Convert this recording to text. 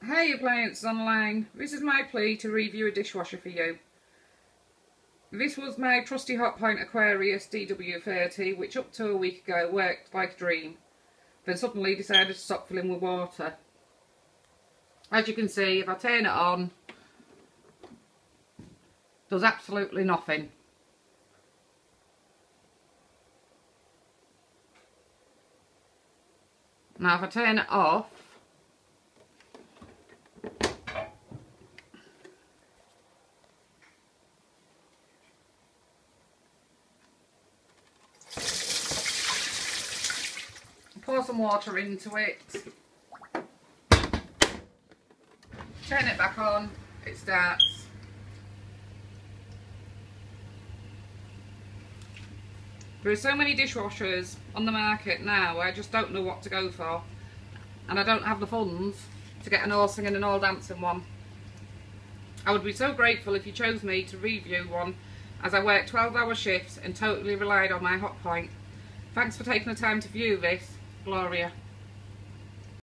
Hey appliances online, this is my plea to review a dishwasher for you. This was my trusty Hotpoint Aquarius DW30, which up to a week ago worked like a dream, then suddenly decided to stop filling with water. As you can see, if I turn it on, it does absolutely nothing. Now if I turn it off, pour some water into it, turn it back on, it starts. There are so many dishwashers on the market now, I just don't know what to go for, and I don't have the funds to get an all singing and all dancing one. I would be so grateful if you chose me to review one, as I work 12-hour shifts and totally relied on my Hotpoint. Thanks for taking the time to view this. Gloria.